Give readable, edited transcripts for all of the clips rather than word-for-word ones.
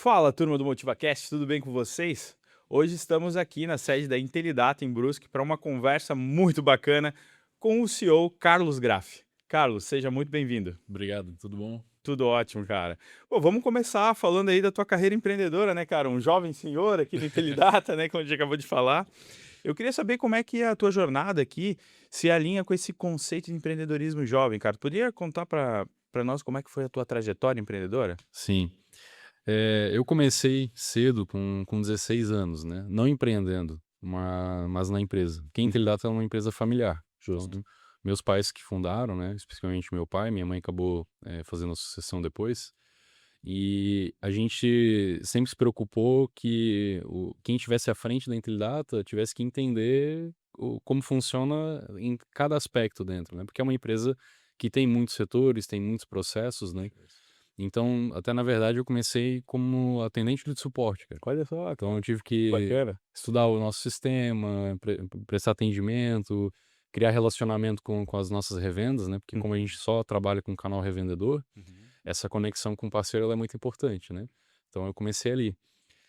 Fala, turma do MotivaCast, tudo bem com vocês? Hoje estamos aqui na sede da Intelidata em Brusque para uma conversa muito bacana com o CEO Carlos Graff. Carlos, seja muito bem-vindo. Obrigado, tudo bom? Tudo ótimo, cara. Pô, vamos começar falando aí da tua carreira empreendedora, né, cara? Um jovem senhor aqui no Intelidata, né, como a gente acabou de falar. Eu queria saber como é que a tua jornada aqui se alinha com esse conceito de empreendedorismo jovem, cara. Poderia contar para nós como é que foi a tua trajetória empreendedora? Sim. Eu comecei cedo, com 16 anos, né, não empreendendo, mas na empresa. Porque a Uhum, Intelidata é uma empresa familiar. justo. Então, meus pais que fundaram, né, especialmente meu pai, minha mãe acabou, fazendo a sucessão depois. E a gente sempre se preocupou que quem estivesse à frente da Intelidata tivesse que entender como funciona em cada aspecto dentro, né, porque é uma empresa que tem muitos setores, tem muitos processos, né. Então, até na verdade eu comecei como atendente de suporte, cara. Olha só, Então eu cara, tive que que bacana. estudar o nosso sistema, prestar atendimento, criar relacionamento com as nossas revendas, né, porque como a gente Uhum, só trabalha com canal revendedor, uhum. essa conexão com o parceiro ela é muito importante, né. Então eu comecei ali.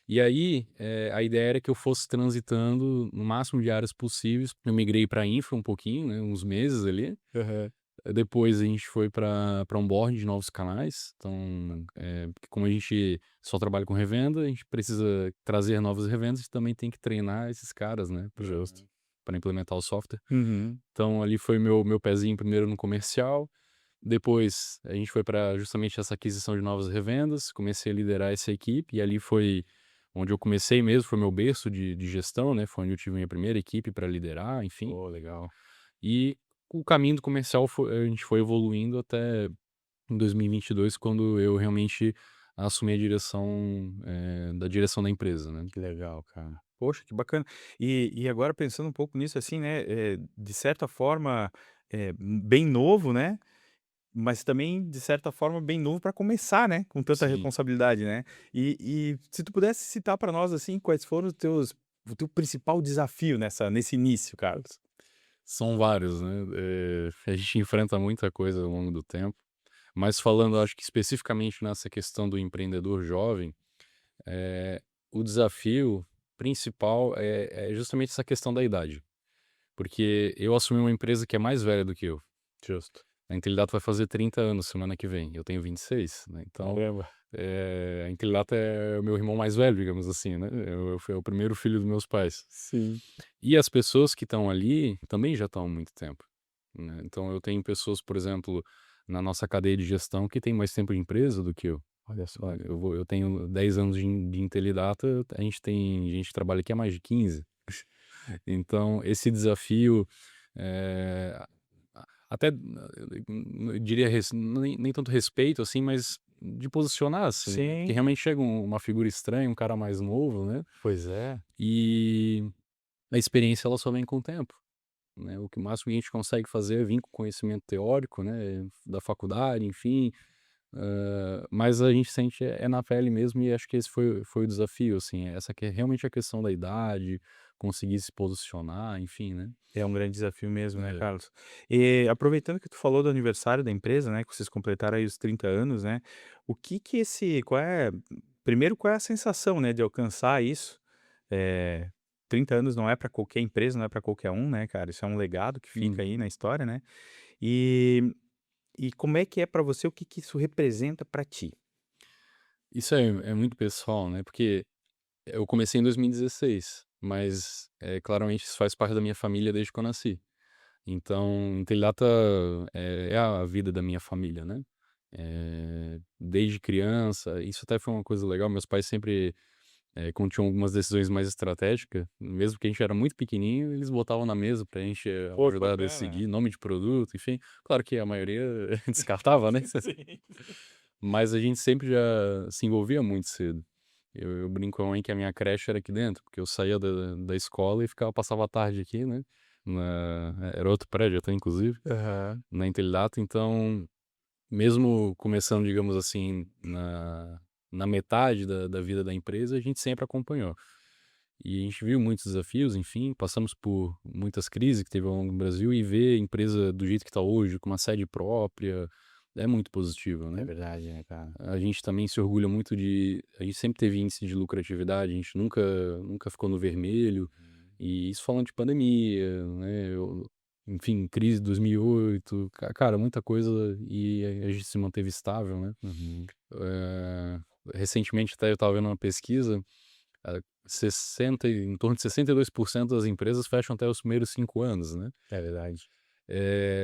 E aí, a ideia era que eu fosse transitando no máximo de áreas possíveis. Eu migrei para infra um pouquinho, né, uns meses ali. Aham. Depois a gente foi para onboarding de novos canais. Então, porque como a gente só trabalha com revenda, a gente precisa trazer novas revendas e também tem que treinar esses caras, né, Justo. para implementar o software. Uhum. Então ali foi meu pezinho primeiro no comercial, depois a gente foi para justamente essa aquisição de novas revendas, comecei a liderar essa equipe e ali foi onde eu comecei mesmo, foi meu berço de gestão, né, foi onde eu tive minha primeira equipe para liderar, enfim. Oh, legal. E o caminho do comercial a gente foi evoluindo até em 2022 quando eu realmente assumi a direção, da direção da empresa, né. Que legal, cara. Poxa, que bacana. E agora pensando um pouco nisso, assim, né, de certa forma, bem novo, né, mas também, de certa forma, bem novo para começar, né, com tanta Sim. responsabilidade, né. E se tu pudesse citar para nós, assim, quais foram o teu principal desafio nesse início, Carlos? São vários, né, a gente enfrenta muita coisa ao longo do tempo, mas falando acho que especificamente nessa questão do empreendedor jovem, eh, o desafio principal é justamente essa questão da idade, porque eu assumi uma empresa que é mais velha do que eu. Justo. A Intelidata vai fazer 30 anos semana que vem, eu tenho 26, né, então, Caramba. a Intelidata é o meu irmão mais velho, digamos assim, né, eu fui o primeiro filho dos meus pais. Sim. E as pessoas que estão ali também já estão há muito tempo, né. Então eu tenho pessoas, por exemplo, na nossa cadeia de gestão que têm mais tempo de empresa do que eu, Olha só, né. cara. Eu tenho 10 anos de Intelidata, a gente tem gente que trabalha aqui há mais de 15. Então esse desafio, eh, até eu diria nem tanto respeito, assim, mas de posicionar-se, né, porque Sim, realmente chega uma figura estranha, um cara mais novo, né, pois é. e a experiência ela só vem com o tempo, né, o que o máximo que a gente consegue fazer é vir com conhecimento teórico, né, da faculdade, enfim, mas a gente sente na pele mesmo e acho que esse foi o desafio, assim, essa que é realmente a questão da idade, conseguir se posicionar, enfim, né. É um grande desafio mesmo, né, É. Carlos. E aproveitando que tu falou do aniversário da empresa, né, que vocês completaram aí os 30 anos, né, o que que esse qual é primeiro, qual é a sensação, né, de alcançar isso? Eh, 30 anos não é para qualquer empresa, não é para qualquer um, né, cara, isso é um legado que fica aí Uhum. na história, né. E e como é que é para você, o que que isso representa para ti? Isso é muito pessoal, né, porque eu comecei em 2016, mas, claramente isso faz parte da minha família desde que eu nasci. Então, Intelidata é a vida da minha família, né. Desde criança, isso até foi uma coisa legal, meus pais sempre, quando tinham algumas decisões mais estratégicas, mesmo que a gente era muito pequenininho, eles botavam na mesa pra gente Pô, que ajudar a bacana. decidir nome de produto, enfim. Claro que a maioria descartava, né, Sim. mas a gente sempre já se envolvia muito cedo. Eu brinco com a mãe que a minha creche era aqui dentro, porque eu saía da escola e passava a tarde aqui, né, era outro prédio até inclusive, Aham. na Intelidata, então, mesmo começando, digamos assim, na metade da vida da empresa, a gente sempre acompanhou. E a gente viu muitos desafios, enfim, passamos por muitas crises que teve ao longo do Brasil e ver a empresa do jeito que está hoje, com uma sede própria, é muito positivo, É né? verdade, né, cara? A gente também se orgulha muito de a gente sempre teve índice de lucratividade, a gente nunca ficou no vermelho, e isso falando de pandemia, né, enfim, crise de 2008, cara, muita coisa, e a gente se manteve estável, né. Uhum. Eh, Recentemente até eu estava vendo uma pesquisa, 60 em torno de 62% das empresas fecham até os primeiros 5 anos, né. É verdade.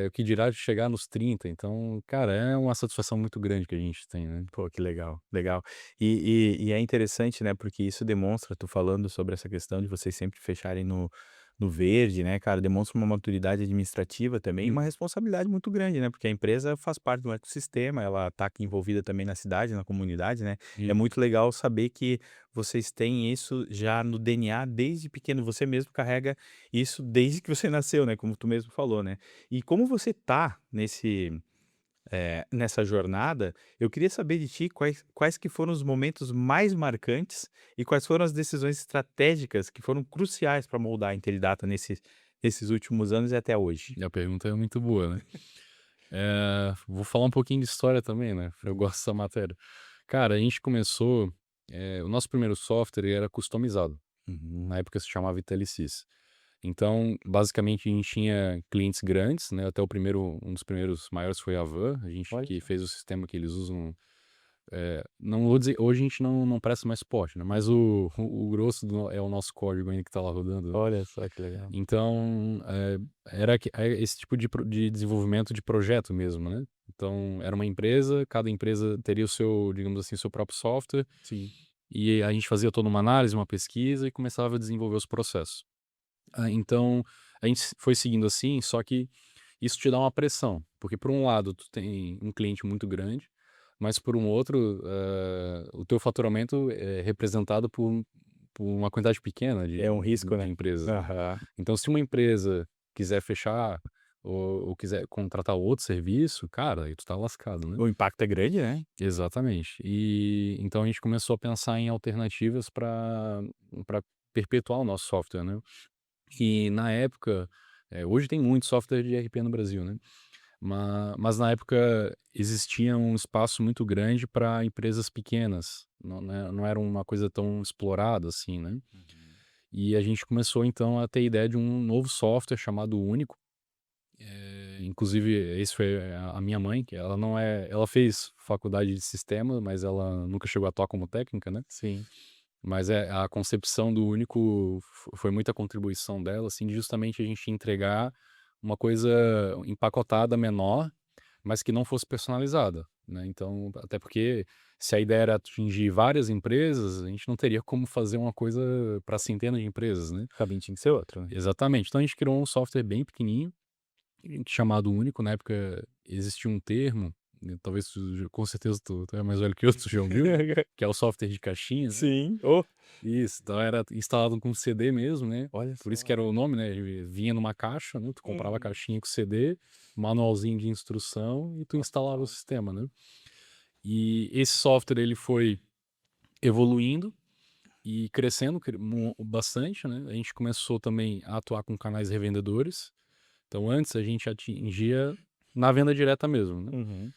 O que dirá de chegar nos 30, então, cara, é uma satisfação muito grande que a gente tem, né. Pô, que legal, legal. E é interessante, né, porque isso demonstra, tu falando sobre essa questão de vocês sempre fecharem no verde, né, cara, demonstra uma maturidade administrativa também e uma responsabilidade muito grande, né, porque a empresa faz parte do ecossistema, ela tá aqui envolvida também na cidade, na comunidade, né. É E muito legal saber que vocês têm isso já no DNA desde pequeno, você mesmo carrega isso desde que você nasceu, né, como tu mesmo falou, né. E como você tá nessa jornada, eu queria saber de ti quais que foram os momentos mais marcantes e quais foram as decisões estratégicas que foram cruciais para moldar a Intelidata nesses últimos anos e até hoje. a pergunta é muito boa, né. Vou falar um pouquinho de história também, né, eu gosto dessa matéria. Cara, a gente começou, o nosso primeiro software ele era customizado, Uhum. na época se chamava IntelliSys. Então, basicamente, a gente tinha clientes grandes, né, até um dos primeiros maiores foi a Van, a gente Olha que só. fez o sistema que eles usam, não vou dizer hoje a gente não presta mais suporte, né, mas o grosso é o nosso código ainda que tá lá rodando, né. Olha só que legal. Então, esse tipo de desenvolvimento de projeto mesmo, né. Então, era uma empresa, cada empresa teria o seu, digamos assim, seu próprio software, Sim. e a gente fazia toda uma análise, uma pesquisa e começava a desenvolver os processos. Então, a gente foi seguindo assim, só que isso te dá uma pressão, porque por um lado tu tem um cliente muito grande, mas por um outro, o teu faturamento é representado por uma quantidade pequena É um de risco, de né. empresas, né. Aham. Então se uma empresa quiser fechar ou quiser contratar outro serviço, cara, aí tu tá lascado, né. O impacto é grande, né. Exatamente. E então a gente começou a pensar em alternativas para perpetuar o nosso software, né. E na época, hoje tem muito software de ERP no Brasil, né, mas na época existia um espaço muito grande para empresas pequenas, não era uma coisa tão explorada assim, né. Uhum. E a gente começou então a ter ideia de um novo software chamado Único, inclusive esse foi a minha mãe, que ela fez faculdade de sistema, mas ela nunca chegou a atuar como técnica, né. Sim. Mas a concepção do Único foi muita contribuição dela, assim, de justamente a gente entregar uma coisa empacotada menor, mas que não fosse personalizada, né. Então, até porque se a ideia era atingir várias empresas, a gente não teria como fazer uma coisa para centenas de empresas, né. O caminho tinha que ser outro, né. Exatamente. Então a gente criou um software bem pequenininho, chamado Único. Na época existia um termo, talvez com certeza tu é mais velho que eu, tu já ouviu, que é o software de caixinha, né. Sim. Oh, Isso, então era instalado com CD mesmo, né, olha por isso só. que era o nome, né, vinha numa caixa, né, tu comprava a Uhum. caixinha com CD, manualzinho de instrução e tu instalava o sistema, né. E esse software ele foi evoluindo e crescendo bastante, né, a gente começou também a atuar com canais revendedores, então antes a gente atingia na venda direta mesmo, né. Uhum.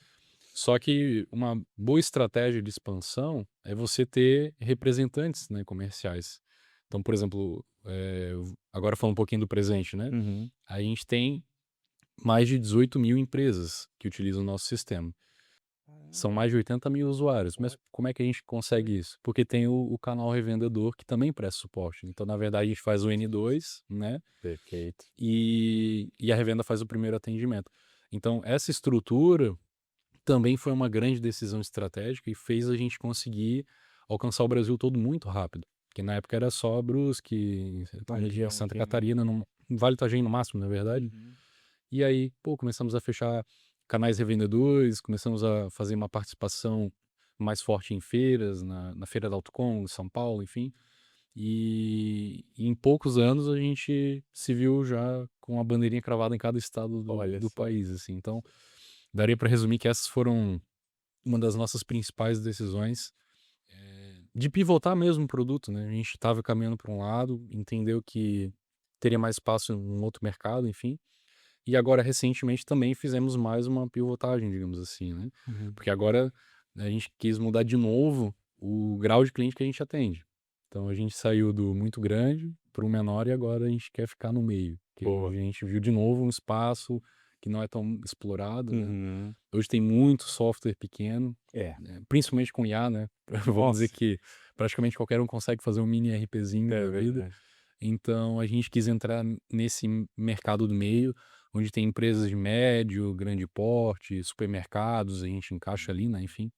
Só que uma boa estratégia de expansão é você ter representantes, né, comerciais. Então, por exemplo, agora falando um pouquinho do presente, né, Uhum. a gente tem mais de 18.000 empresas que utilizam o nosso sistema. São Caramba, mais de 80.000 usuários, mas olha. como é que a gente consegue isso? Porque tem o canal revendedor que também presta suporte. Então, na verdade, a gente faz o N2, né, Perfeito. e a revenda faz o primeiro atendimento. Então, essa estrutura também foi uma grande decisão estratégica e fez a gente conseguir alcançar o Brasil todo muito rápido, porque na época era só Brusque, Na região Santa aqui, né. Catarina, Vale do Itajaí no máximo, na verdade. Uhum. E aí, pô, começamos a fechar canais revendedores, começamos a fazer uma participação mais forte em feiras, na Feira da Autocom, em São Paulo, enfim. E em poucos anos a gente se viu já com a bandeirinha cravada em cada estado do Olha do só. país, assim. Então, daria para resumir que essas foram uma das nossas principais decisões, de pivotar mesmo o produto, né, a gente estava caminhando para um lado, entendeu que teria mais espaço em um outro mercado, enfim, E agora, recentemente, também fizemos mais uma pivotagem, digamos assim, né? Uhum. Porque agora a gente quis mudar de novo o grau de cliente que a gente atende. Então a gente saiu do muito grande para o menor e agora a gente quer ficar no meio. Que a Boa. gente viu de novo um espaço que não é tão explorado, né? Uhum. Hoje tem muito software pequeno, É. principalmente com IA, né? Vamos dizer Nossa, que praticamente qualquer um consegue fazer um mini RPzinho é da vida. verdade. Então a gente quis entrar nesse mercado do meio, onde tem empresas de médio, grande porte, supermercados, a gente encaixa ali, né? Enfim.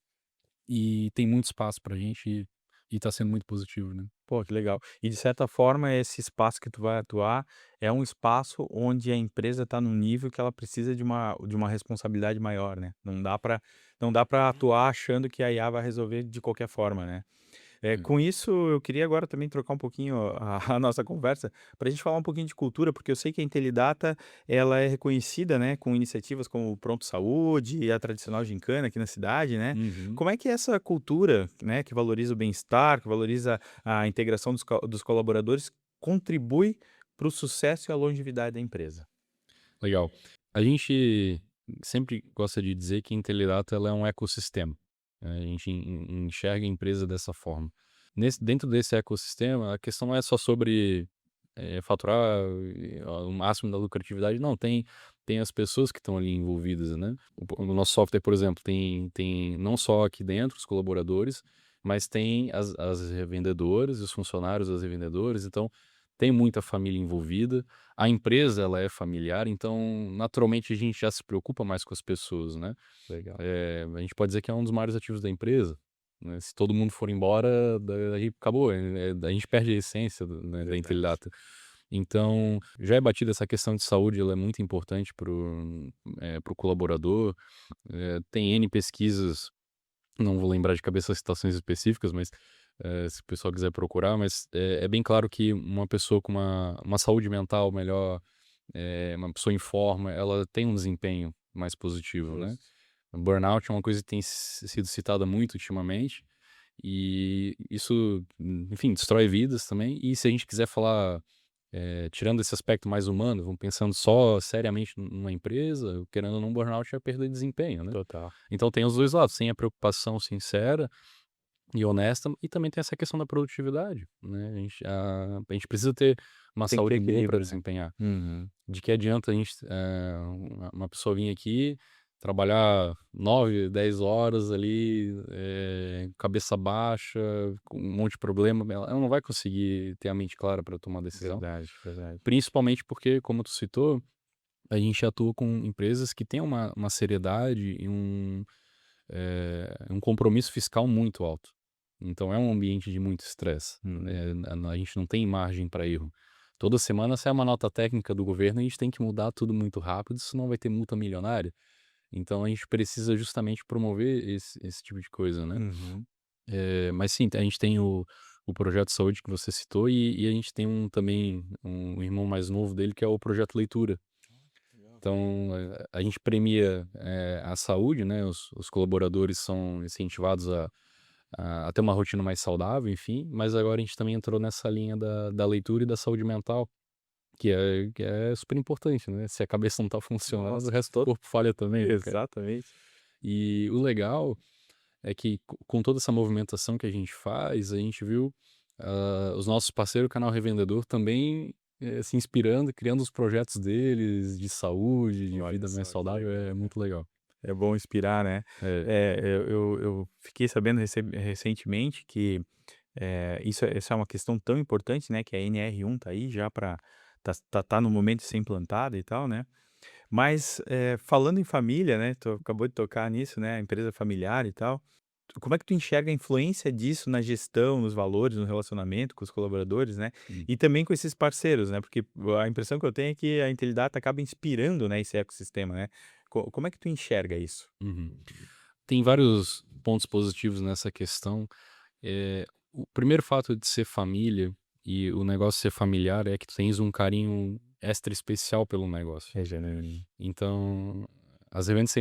E tem muito espaço pra gente e tá sendo muito positivo, né. Pô, que legal. E de certa forma, esse espaço que tu vai atuar é um espaço onde a empresa está num nível que ela precisa de uma responsabilidade maior, né. Não dá para atuar achando que a IA vai resolver de qualquer forma, né. É. Com isso, eu queria agora também trocar um pouquinho a nossa conversa, para a gente falar um pouquinho de cultura, porque eu sei que a Intelidata, ela é reconhecida, né, com iniciativas como o Pronto Saúde e a tradicional gincana aqui na cidade, né. Uhum. Como é que essa cultura, né, que valoriza o bem-estar, que valoriza a integração dos colaboradores, contribui para o sucesso e a longevidade da empresa? Legal. A gente sempre gosta de dizer que a Intelidata ela é um ecossistema, né, a gente enxerga a empresa dessa forma. Dentro desse ecossistema, a questão não é só sobre, faturar o máximo da lucratividade, não, tem as pessoas que estão ali envolvidas, né. O nosso software, por exemplo, tem não só aqui dentro os colaboradores, mas tem as revendedoras, os funcionários das revendedoras, então tem muita família envolvida. A empresa ela é familiar, então naturalmente a gente já se preocupa mais com as pessoas, né. Legal. A gente pode dizer que é um dos maiores ativos da empresa, né, se todo mundo for embora, daí acabou, a gente perde a essência da Verdade. Intelidata. Então, já é batida essa questão de saúde, ela é muito importante para o colaborador, tem N pesquisas, não vou lembrar de cabeça as citações específicas, mas, se o pessoal quiser procurar, mas é bem claro que uma pessoa com uma saúde mental melhor, uma pessoa em forma, ela tem um desempenho mais positivo, né. Justo. Burnout é uma coisa que tem sido citada muito ultimamente, e isso, enfim, destrói vidas também. E se a gente quiser falar, tirando esse aspecto mais humano, vamos pensando só seriamente numa empresa, querendo ou não, burnout é perda de desempenho, né. Total. Então tem os 2 lados, tem a preocupação sincera e honesta, e também tem essa questão da produtividade, né. A gente precisa ter uma Tem que ter saúde boa para equilíbrio, né. desempenhar. Uhum. De que adianta a gente, uma pessoa vir aqui, trabalhar 9, 10 horas ali, cabeça baixa, com um monte de problema, ela não vai conseguir ter a mente clara para tomar decisão, Verdade, verdade. principalmente porque, como tu citou, a gente atua com empresas que têm uma seriedade e um compromisso fiscal muito alto. Então é um ambiente de muito estresse, Uhum. a gente não tem margem para erro. Toda semana sai uma nota técnica do governo e a gente tem que mudar tudo muito rápido, senão vai ter multa milionária. Então a gente precisa justamente promover esse tipo de coisa, né. Uhum. Mas sim, a gente tem o projeto saúde que você citou e a gente tem também um irmão mais novo dele que é o projeto leitura. Legal. Então, a gente premia, a saúde, né, os colaboradores são incentivados a ter uma rotina mais saudável, enfim, mas agora a gente também entrou nessa linha da leitura e da saúde mental, que é super importante, né, se a cabeça não tá funcionando, o Nossa, resto do corpo falha também, né, cara. exatamente. E o legal é que com toda essa movimentação que a gente faz, a gente viu, os nossos parceiros, o canal Revendedor também, se inspirando, criando os projetos deles de saúde, de Olha vida mais só, que saudável, legal, é cara. muito legal. É bom inspirar, né. É. Eu fiquei sabendo recentemente que, isso é uma questão tão importante, né, que a NR1 tá aí já para tá no momento de ser implantada e tal, né. Mas, falando em família, né, tu acabou de tocar nisso, né, a empresa familiar e tal. Como é que tu enxerga a influência disso na gestão, nos valores, no relacionamento com os colaboradores, né, Hum. e também com esses parceiros, né, porque a impressão que eu tenho é que a Intelidata acaba inspirando, né, esse ecossistema, né. Como é que tu enxerga isso? Uhum. Tem vários pontos positivos nessa questão. O primeiro fato de ser família e o negócio ser familiar é que tu tens um carinho extra especial pelo negócio. É genuíno. Então, as eventos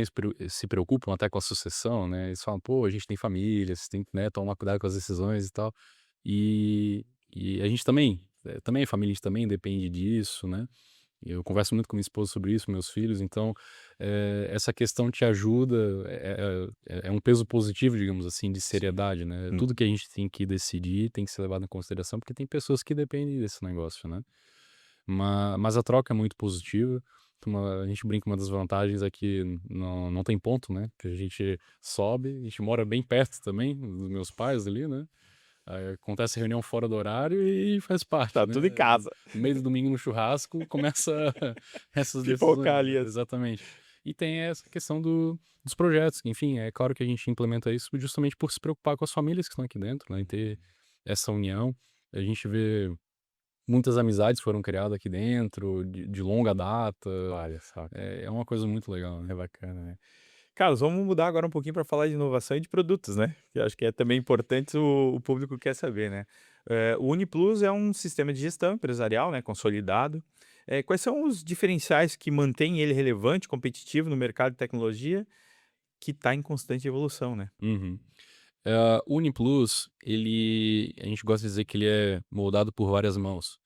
se preocupam até com a sucessão, né, eles falam: "Pô, a gente tem família, você tem que, né, tomar cuidado com as decisões e tal". E a gente também é família, a gente também depende disso, né. Eu converso muito com minha esposa sobre isso, meus filhos, então, essa questão te ajuda, é um peso positivo, digamos assim, de Sim. seriedade, né. Hum. Tudo que a gente tem que decidir tem que ser levado em consideração, porque tem pessoas que dependem desse negócio, né. Mas a troca é muito positiva. A gente brinca, uma das vantagens é que não tem ponto, né, que a gente sobe, a gente mora bem perto também dos meus pais ali, né, aí acontece reunião fora do horário e faz parte, Tá né. tudo em casa. No meio do domingo no churrasco começa essas Pipocar decisões. ali as Exatamente. E tem essa questão dos projetos, enfim, é claro que a gente implementa isso justamente por se preocupar com as famílias que estão aqui dentro, né, e ter essa união. A gente vê muitas amizades foram criadas aqui dentro, de longa data, olha só, é uma coisa muito legal, é né. bacana, né. Carlos, vamos mudar agora um pouquinho para falar de inovação e de produtos, né, que eu acho que é também importante, o público quer saber, né. O UniPlus é um sistema de gestão empresarial, né, consolidado. Quais são os diferenciais que mantêm ele relevante, competitivo no mercado de tecnologia, que está em constante evolução, né? Uhum. O UniPlus, a gente gosta de dizer que ele é moldado por várias mãos.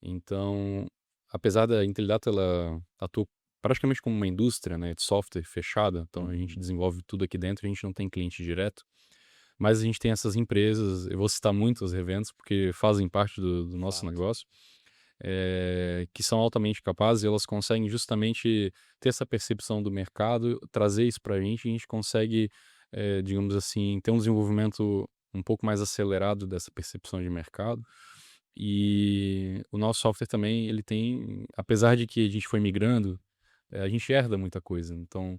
Então, apesar da Intelidata, ela atua praticamente como uma indústria, né, de software fechada, então a gente Uhum. desenvolve tudo aqui dentro, a gente não tem cliente direto, mas a gente tem essas empresas, eu vou citar muito as revendas, porque fazem parte do nosso Fato. negócio, que são altamente capazes e elas conseguem justamente ter essa percepção do mercado, trazer isso para a gente e a gente consegue, digamos assim, ter um desenvolvimento um pouco mais acelerado dessa percepção de mercado. E o nosso software também, ele tem, apesar de que a gente foi migrando, a gente herda muita coisa. Então,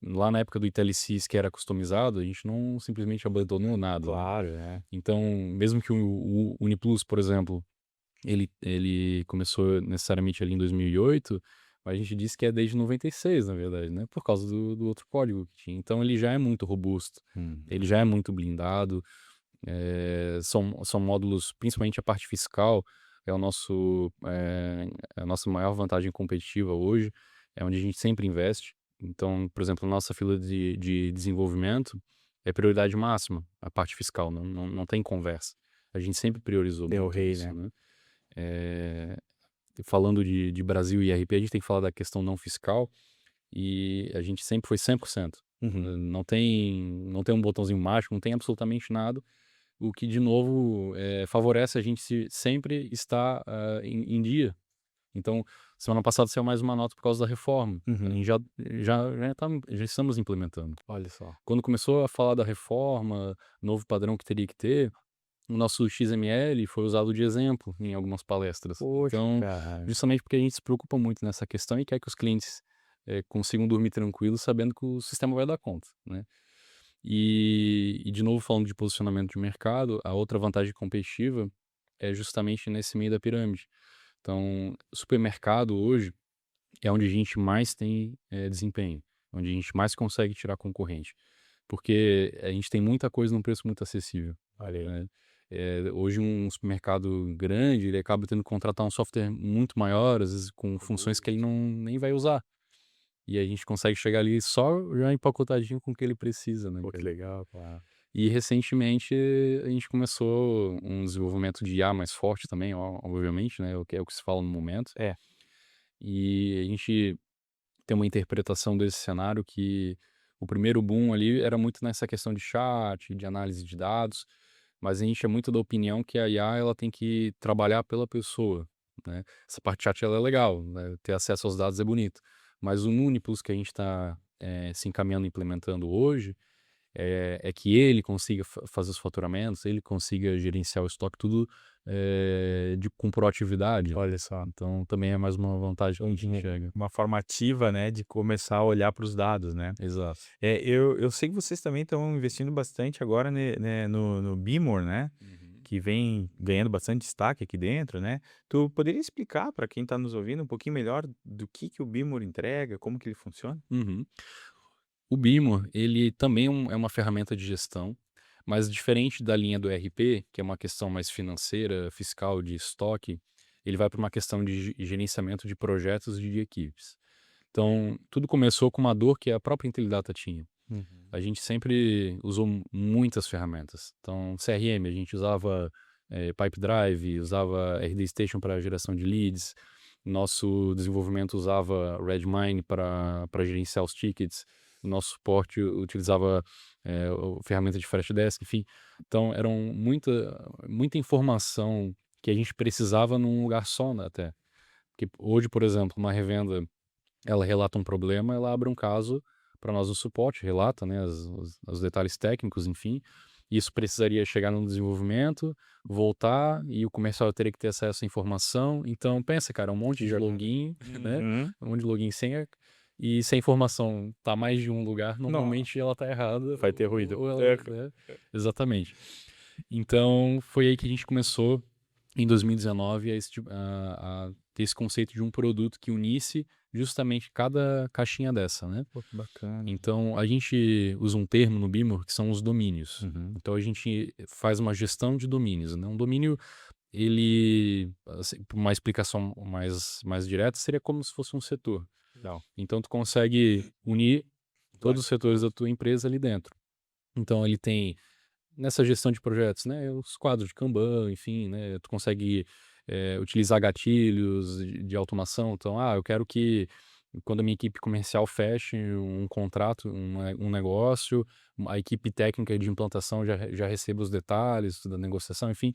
lá na época do ITLCs, que era customizado, a gente não simplesmente abandonou nada, né. Claro, é. Então, mesmo que o UniPlus, por exemplo, ele começou necessariamente ali em 2008, mas a gente disse que é desde 96, na verdade, né, por causa do outro código que tinha. Então ele já é muito robusto, ele Uhum. já é muito blindado, são módulos, principalmente a parte fiscal, é a nossa maior vantagem competitiva hoje, é onde a gente sempre investe. Então, por exemplo, a nossa fila de desenvolvimento é prioridade máxima, a parte fiscal, não tem conversa. A gente sempre priorizou É o muito rei, isso, né? né. Eh, falando de Brasil e IRP, a gente tem que falar da questão não fiscal, e a gente sempre foi 100%. Uhum. Não tem um botãozinho mágico, não tem absolutamente nada, o que de novo, favorece a gente sempre estar, em dia. Então, semana passada saiu mais uma nota por causa da reforma, a Uhum. gente já estamos implementando. Olha só. Quando começou a falar da reforma, novo padrão que teria que ter, o nosso XML foi usado de exemplo em algumas palestras. Poxa, Então, cara. justamente porque a gente se preocupa muito nessa questão e quer que os clientes, consigam dormir tranquilos sabendo que o sistema vai dar conta, né. E de novo falando de posicionamento de mercado, a outra vantagem competitiva é justamente nesse meio da pirâmide. Então, supermercado hoje é onde a gente mais tem, desempenho, onde a gente mais consegue tirar concorrente, porque a gente tem muita coisa num preço muito acessível, Olha aí. né. Hoje um supermercado grande, ele acaba tendo que contratar um software muito maior, às vezes com funções que ele não nem vai usar, e a gente consegue chegar ali só já empacotadinho com o que ele precisa, né, Pô, que cara. legal, claro. E recentemente a gente começou um desenvolvimento de IA mais forte também, obviamente, né, o que se fala no momento, É. e a gente tem uma interpretação desse cenário que o primeiro boom ali era muito nessa questão de chat, de análise de dados, mas a gente é muito da opinião que a IA ela tem que trabalhar pela pessoa, né. Essa parte de chat ela é legal, né, ter acesso aos dados é bonito, mas o Nuniplus que a gente está, se encaminhando e implementando hoje, é que ele consiga fazer os faturamentos, ele consiga gerenciar o estoque, tudo, com proatividade. Olha só. Então também é mais uma vantagem que a gente Uhum. enxerga. Uma forma ativa, né, de começar a olhar para os dados, né. Exato. Eu sei que vocês também estão investindo bastante agora no Beemore, né, Uhum. que vem ganhando bastante destaque aqui dentro, né. Tu poderia explicar para quem está nos ouvindo um pouquinho melhor do que o Beemore entrega, como que ele funciona? Uhum. O Beamer, ele também é uma ferramenta de gestão, mas diferente da linha do ERP, que é uma questão mais financeira, fiscal, de estoque, ele vai para uma questão de gerenciamento de projetos e de equipes. Então, tudo começou com uma dor que a própria Intelidata tinha. Uhum. A gente sempre usou muitas ferramentas. Então, CRM, a gente usava Pipedrive, usava RD Station para geração de leads, Nosso desenvolvimento usava Redmine para gerenciar os tickets. O nosso suporte utilizava ferramenta de Freshdesk, enfim. Então, eram muita informação que a gente precisava num lugar só, né, até. Porque hoje, por exemplo, uma revenda, ela relata um problema, ela abre um caso para nós do suporte, relata, né, os detalhes técnicos, enfim. Isso precisaria chegar no desenvolvimento, voltar, e o comercial teria que ter acesso à informação. Então, pensa, cara, um monte Que de jornada. login, né? Uhum. Um monte de login e senha. E se a informação tá mais de um lugar, Nó, normalmente ela tá errada. vai ter ruído. Ou É. ela, exatamente. Então, foi aí que a gente começou, em 2019, a ter esse conceito de um produto que unisse justamente cada caixinha dessa, né? Pô, que bacana. Então, a gente usa um termo no Beamer que são os domínios. Uhum. Então, a gente faz uma gestão de domínios, né? Um domínio, ele, assim, por uma explicação mais direta, seria como se fosse um setor. Legal. Então, tu consegue unir Vai. todos os setores da tua empresa ali dentro. Então, ele tem, nessa gestão de projetos, né, os quadros de Kanban, enfim, né, tu consegue utilizar gatilhos de automação. Então, eu quero que quando a minha equipe comercial feche um contrato, um negócio, a equipe técnica de implantação já receba os detalhes da negociação, enfim.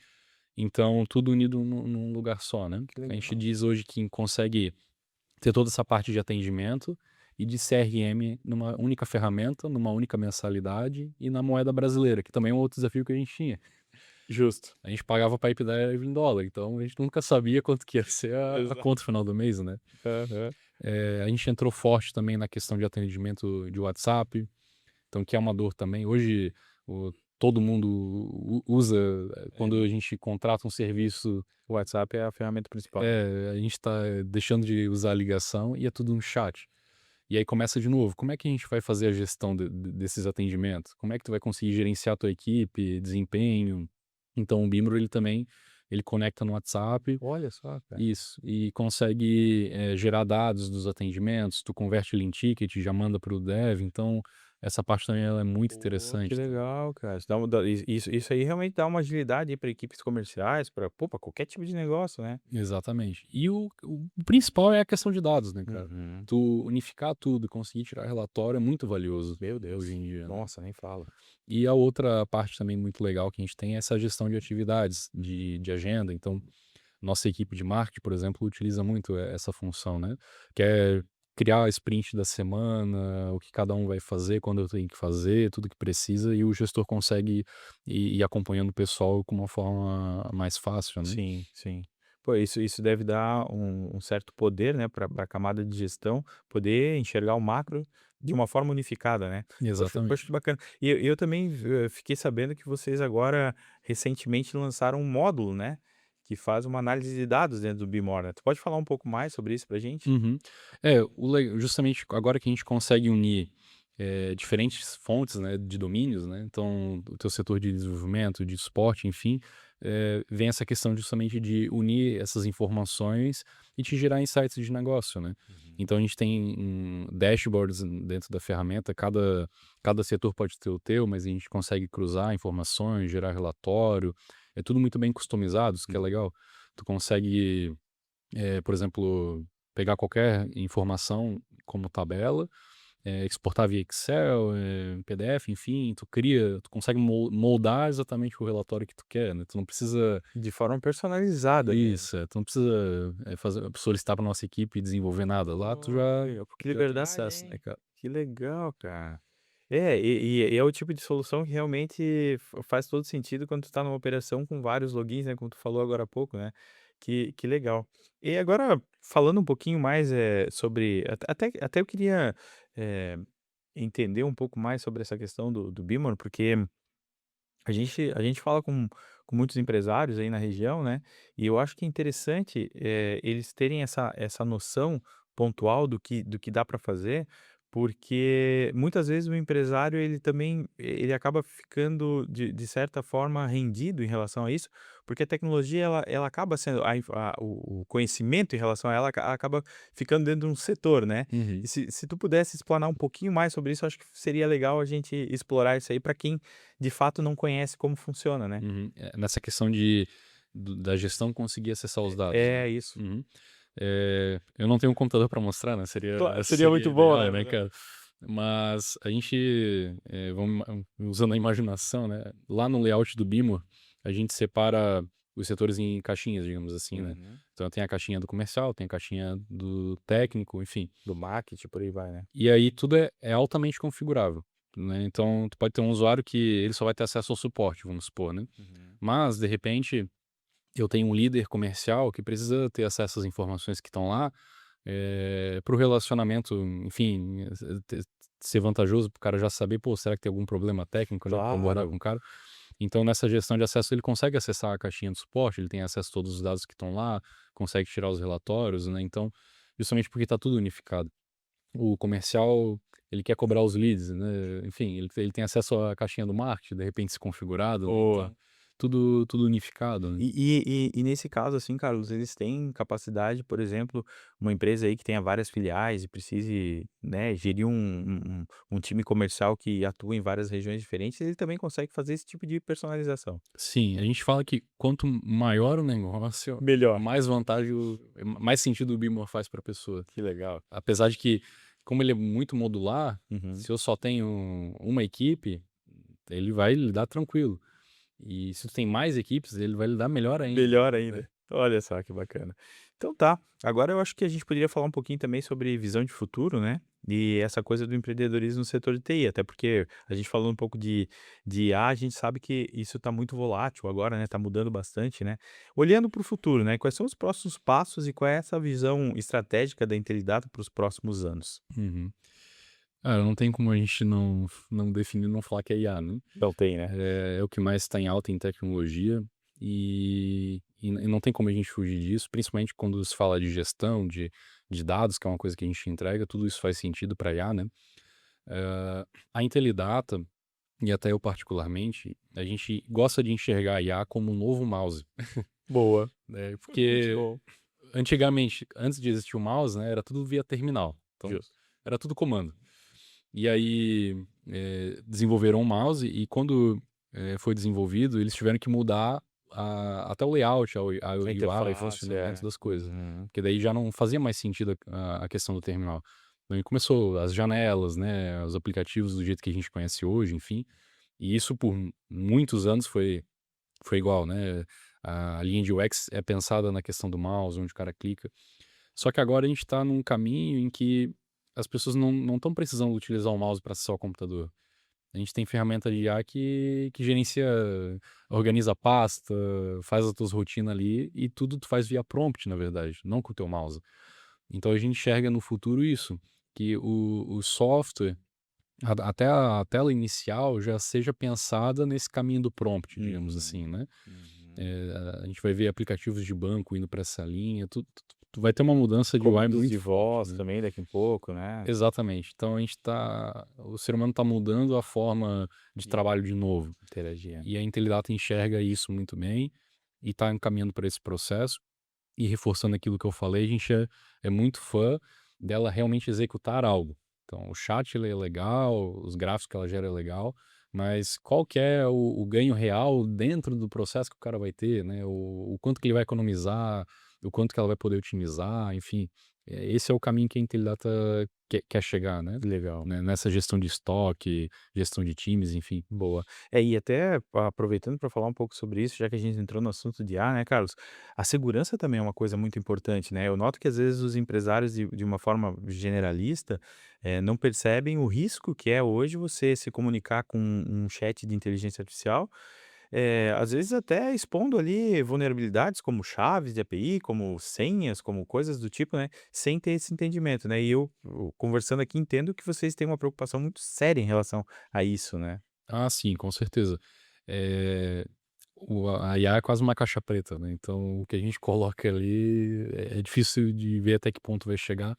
Então, tudo unido num lugar só, né? Que A gente legal. diz hoje que consegue ter toda essa parte de atendimento e de CRM numa única ferramenta, numa única mensalidade e na moeda brasileira, que também é um outro desafio que a gente tinha. Justo. A gente pagava pipe em dólar, então a gente nunca sabia quanto que ia ser a Exato. conta no final do mês, né? Aham. A gente entrou forte também na questão de atendimento de WhatsApp, então que é uma dor também. Hoje todo mundo usa, quando a gente contrata um serviço, O WhatsApp é a ferramenta principal. a gente está deixando de usar a ligação e é tudo um chat. E aí começa de novo, como é que a gente vai fazer a gestão desses atendimentos? Como é que tu vai conseguir gerenciar a tua equipe, desempenho? Então o Beamer, ele conecta no WhatsApp, Olha só, cara. isso, e consegue gerar dados dos atendimentos, tu converte ele em ticket, já manda para o dev. Então essa parte também ela é muito Pô, que interessante. legal, cara. Isso aí realmente dá uma agilidade para equipes comerciais, para qualquer tipo de negócio, né? Exatamente. E o principal é a questão de dados, né, cara? Uhum. Tu unificar tudo, conseguir tirar relatório é muito valioso Meu Deus. hoje em dia, né? Nossa, nem fala. E a outra parte também muito legal que a gente tem é essa gestão de atividades, de agenda. Então, nossa equipe de marketing, por exemplo, utiliza muito essa função, né? Que é criar a sprint da semana, o que cada um vai fazer, quando eu tenho que fazer, tudo que precisa, e o gestor consegue ir acompanhando o pessoal com uma forma mais fácil, né? Sim, sim. Pô, isso deve dar um certo poder, né, para a camada de gestão poder enxergar o macro de uma forma unificada, né. Poxa, Exatamente. que bacana. E eu também fiquei sabendo que vocês agora recentemente lançaram um módulo, né, que faz uma análise de dados dentro do Bimor, né. Tu pode falar um pouco mais sobre isso pra gente? Uhum. Justamente agora que a gente consegue unir diferentes fontes, né, de domínios, né, então o teu setor de desenvolvimento, de suporte, enfim, vem essa questão justamente de unir essas informações e te gerar insights de negócio, né. Uhum. Então a gente tem dashboards dentro da ferramenta, cada setor pode ter o teu, mas a gente consegue cruzar informações, gerar relatório, é tudo muito bem customizado, isso que é Uhum. legal. Tu consegue, por exemplo, pegar qualquer informação como tabela, exportar via Excel, PDF, enfim, tu consegue moldar exatamente o relatório que tu quer, né? Tu não precisa De forma personalizada mesmo. isso, tu não precisa solicitar para nossa equipe desenvolver nada. Lá tu já, Olha, pô, que já tem liberdade, acesso, né, hein. cara? Que legal, cara. E é o tipo de solução que realmente faz todo sentido quando tu tá numa operação com vários logins, né, como tu falou agora há pouco, né. Que legal. E agora falando um pouquinho mais, sobre até eu queria, eh, entender um pouco mais sobre essa questão do Beamer, porque a gente fala com muitos empresários aí na região, né, e eu acho que é interessante, eles terem essa noção pontual do que dá para fazer, porque muitas vezes o empresário ele também ele acaba ficando de certa forma rendido em relação a isso, porque a tecnologia ela acaba sendo o conhecimento em relação a ela acaba ficando dentro de um setor, né. E Uhum, se tu pudesse explanar um pouquinho mais sobre isso, acho que seria legal a gente explorar isso aí para quem de fato não conhece como funciona, né. uhum. Nessa questão da gestão conseguir acessar os dados, né? É isso. Uhum. Eu não tenho um computador para mostrar, né? Seria Seria muito bom, ideal, né, né? cara? Mas a gente, usando a imaginação, né? Lá no layout do Beamer, a gente separa os setores em caixinhas, digamos assim, né? Uhum. Então tem a caixinha do comercial, tem a caixinha do técnico, enfim. Do marketing, por aí vai, né? E aí tudo é altamente configurável, né? Então tu pode ter um usuário que ele só vai ter acesso ao suporte, vamos supor, né? Uhum. Mas, de repente, eu tenho um líder comercial que precisa ter acesso às informações que estão lá, para o relacionamento, enfim, ser vantajoso para o cara já saber, pô, será que tem algum problema técnico, né, para abordar Claro. com o cara. Então, nessa gestão de acesso, ele consegue acessar a caixinha de suporte, ele tem acesso a todos os dados que estão lá, consegue tirar os relatórios, né? Então, justamente porque está tudo unificado. O comercial, ele quer cobrar os leads, né? Enfim, ele tem acesso à caixinha do marketing, de repente se configurado, né? Boa. Então, tudo unificado, né? E nesse caso, assim, Carlos, eles têm capacidade, por exemplo, uma empresa aí que tenha várias filiais e precise, né, gerir um time comercial que atua em várias regiões diferentes, ele também consegue fazer esse tipo de personalização. Sim, a gente fala que quanto maior o negócio, Melhor. mais vantagem, mais sentido o Beamer faz para a pessoa. Que legal. Apesar de que, como ele é muito modular, Uhum. se eu só tenho uma equipe, ele vai lidar tranquilo. E se tu tem mais equipes, ele vai lidar melhor ainda, Melhor né? ainda. Olha só que bacana. Então tá, agora eu acho que a gente poderia falar um pouquinho também sobre visão de futuro, né, e essa coisa do empreendedorismo no setor de TI, até porque a gente falou um pouco de IA, a gente sabe que isso está muito volátil agora, né, está mudando bastante, né. Olhando para o futuro, né, quais são os próximos passos e qual é essa visão estratégica da Intelidata para os próximos anos? Uhum. Cara, não tem como a gente não definir, não falar que é IA, né? Não tem, né. É o que mais está em alta em tecnologia e não tem como a gente fugir disso, principalmente quando se fala de gestão, de dados, que é uma coisa que a gente entrega, tudo isso faz sentido para IA, né? A Intelidata, e até eu particularmente, a gente gosta de enxergar a IA como um novo mouse, Boa. né? Muito Porque bom. antigamente, antes de existir o mouse, né, era tudo via terminal. Então, Justo. era tudo comando. E aí, desenvolveram um mouse e quando, foi desenvolvido, eles tiveram que mudar até o layout, a A UI, o interface, funcionamento é. das coisas, Uhum. porque daí já não fazia mais sentido a questão do terminal. Então aí começou as janelas, né, os aplicativos do jeito que a gente conhece hoje, enfim, e isso por muitos anos foi igual, né, a linha de UX é pensada na questão do mouse, onde o cara clica. Só que agora a gente está num caminho em que as pessoas não estão precisando utilizar o mouse para acessar o computador. A gente tem ferramenta de IA que gerencia, organiza a pasta, faz as tuas rotinas ali e tudo tu faz via prompt, na verdade, não com o teu mouse. Então a gente enxerga no futuro isso, que o software, até a tela inicial já seja pensada nesse caminho do prompt, digamos assim, Uhum. né? Uhum. A gente vai ver aplicativos de banco indo para essa linha, tu vai ter uma mudança de UI Comandos de muito forte, voz né. também daqui um pouco, né. Exatamente. Então o ser humano está mudando a forma de E trabalho de novo, interagir. e a Intelidata enxerga isso muito bem, e está encaminhando para esse processo, e reforçando aquilo que eu falei, a gente é muito fã dela realmente executar algo. Então o chat ele é legal, os gráficos que ela gera é legal, mas qual que é o ganho real dentro do processo que o cara vai ter, né, o quanto que ele vai economizar, o quanto que ela vai poder otimizar, enfim, esse é o caminho que a Intelidata quer chegar, Legal. né, nessa gestão de estoque, gestão de times, enfim. Boa. E até aproveitando para falar um pouco sobre isso, já que a gente entrou no assunto de IA, né, Carlos, a segurança também é uma coisa muito importante, né. Eu noto que às vezes os empresários de uma forma generalista, não percebem o risco que é hoje você se comunicar com um chat de inteligência artificial. Às vezes até expondo ali vulnerabilidades como chaves de API, como senhas, como coisas do tipo, né, sem ter esse entendimento, né. E eu conversando aqui entendo que vocês têm uma preocupação muito séria em relação a isso, né. Ah, sim, com certeza. Eh, a IA é quase uma caixa preta, né, então o que a gente coloca ali é difícil de ver até que ponto vai chegar.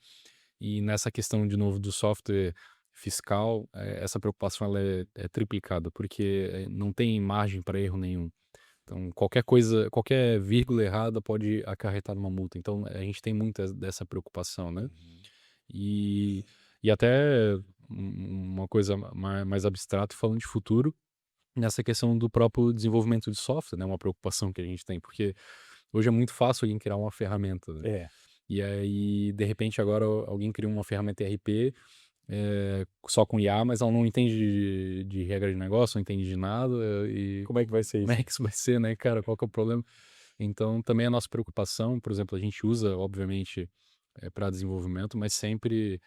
E nessa questão, de novo, do software fiscal, essa preocupação ela é triplicada, porque, não tem margem para erro nenhum. Então qualquer coisa, qualquer vírgula errada pode acarretar numa multa, então a gente tem muita dessa preocupação, né. Uhum. E e até uma coisa mais abstrata, falando de futuro, nessa questão do próprio desenvolvimento de software, né, uma preocupação que a gente tem, porque hoje é muito fácil alguém criar uma ferramenta, né. É. E aí, de repente, agora alguém cria uma ferramenta ERP, só com IA, mas ela não entende de regra de negócio, não entende de nada, e Como é que vai ser como isso? é que isso vai ser, né, cara? Qual que é o problema? Então, também a nossa preocupação, por exemplo, a gente usa, obviamente, para desenvolvimento, mas sempre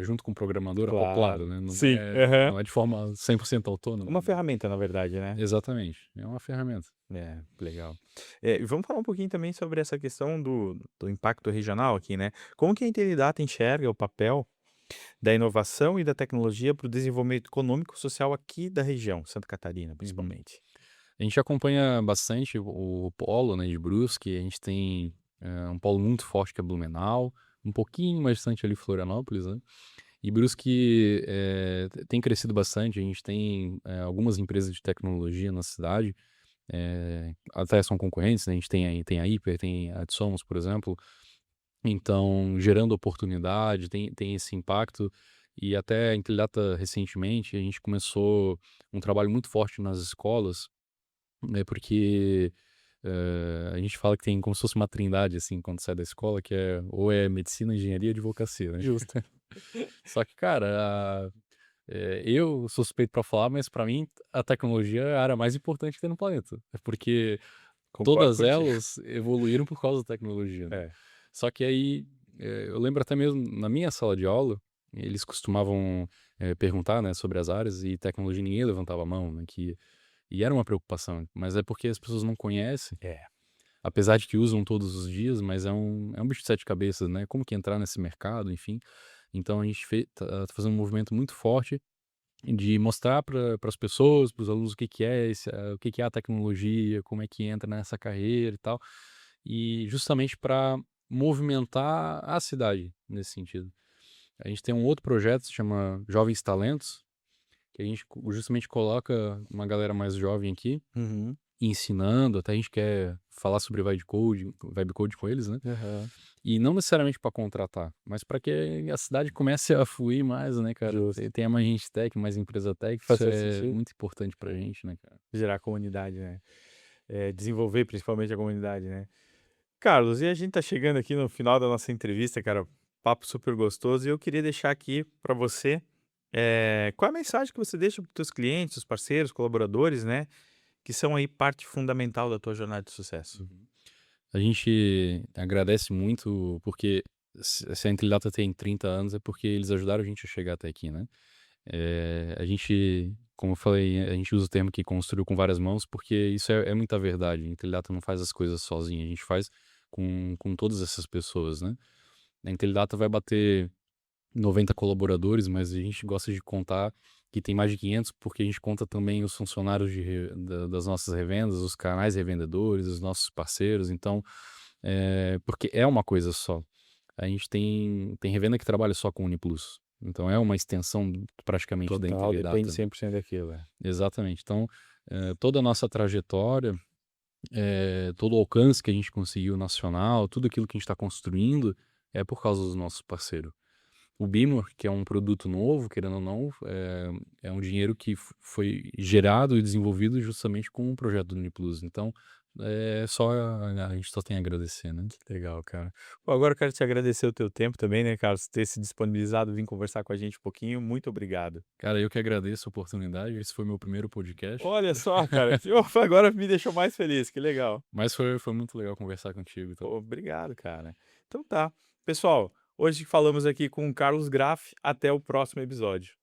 junto com o programador acoplado, Claro. né? Não Sim, é, aham. não é de forma 100% autônoma, Uma né? ferramenta, na verdade, né? Exatamente, é uma ferramenta. É, legal. E vamos falar um pouquinho também sobre essa questão do impacto regional aqui, né? Como que a Intelidata enxerga o papel da inovação e da tecnologia para o desenvolvimento econômico e social aqui da região, Santa Catarina, Uhum. principalmente? A gente acompanha bastante o polo, né, de Brusque. A gente tem um polo muito forte que é Blumenau, um pouquinho mais distante ali Florianópolis, né? E Brusque tem crescido bastante. A gente tem algumas empresas de tecnologia na cidade, até são concorrentes, né? A gente tem a Hiper, tem a Adsomos, por exemplo. Então, gerando oportunidade, tem esse impacto. E até a Intelidata recentemente, a gente começou um trabalho muito forte nas escolas, né, porque, a gente fala que tem como se fosse uma trindade, assim, quando sai da escola, que é ou é medicina, engenharia e advocacia, né. Justo. Só que, cara, eu sou suspeito pra falar, mas pra mim a tecnologia é a área mais importante que tem no planeta. É porque Concordo todas contigo. elas evoluíram por causa da tecnologia, né. É. Só que aí, eu lembro até mesmo na minha sala de aula, eles costumavam, perguntar, né, sobre as áreas e tecnologia ninguém levantava a mão, né, e era uma preocupação, mas é porque as pessoas não conhecem, É. apesar de que usam todos os dias, mas é um bicho de 7 cabeças, né, como que entrar nesse mercado, enfim. Então a gente tá fazendo um movimento muito forte de mostrar para as pessoas, para os alunos o que que é a tecnologia, como é que entra nessa carreira e tal, e justamente para movimentar a cidade nesse sentido. A gente tem um outro projeto que se chama Jovens Talentos, que a gente justamente coloca uma galera mais jovem aqui, Uhum. ensinando, até a gente quer falar sobre vibe code com eles, né. Aham. E não necessariamente para contratar, mas para que a cidade comece a fluir mais, né, cara. Justo. Tenha mais gente tech, mais empresa tech, Faz isso todo é sentido. muito importante pra gente, né, cara. Gerar comunidade, né? Desenvolver principalmente a comunidade, né? Carlos, e a gente tá chegando aqui no final da nossa entrevista, cara. Papo super gostoso. E eu queria deixar aqui para você, qual é a mensagem que você deixa para os teus clientes, os parceiros, colaboradores, né? Que são aí parte fundamental da tua jornada de sucesso. Uhum. A gente agradece muito, porque se a Interdata tem 30 anos é porque eles ajudaram a gente a chegar até aqui, né. A gente, como eu falei, a gente usa o termo que construiu com várias mãos, porque isso é muita verdade. A Interdata não faz as coisas sozinha, a gente faz com todas essas pessoas, né. A Interdata vai bater 90 colaboradores, mas a gente gosta de contar que tem mais de 500, porque a gente conta também os funcionários das nossas revendas, os canais revendedores, os nossos parceiros. Então, porque é uma coisa só. A gente tem revenda que trabalha só com Uniplus. Então é uma extensão praticamente da Total, depende Integridata, né? 100% daquilo, é. Exatamente. Então, toda a nossa trajetória, todo o alcance que a gente conseguiu nacional, tudo aquilo que a gente está construindo, é por causa dos nossos parceiros. O Beamer, que é um produto novo, querendo ou não, é um dinheiro que foi gerado e desenvolvido justamente com o projeto do Uniplus. Então, a gente só tem a agradecer, né? Legal, cara. Pô, agora eu quero te agradecer o teu tempo também, né, Carlos, ter se disponibilizado, vir conversar com a gente um pouquinho. Muito obrigado. Cara, eu que agradeço a oportunidade. Esse foi meu primeiro podcast, Olha só, cara, que agora me deixou mais feliz, que legal. mas foi muito legal conversar contigo, tá? Pô, obrigado, cara. Então tá. Pessoal, hoje falamos aqui com o Carlos Graff. Até o próximo episódio.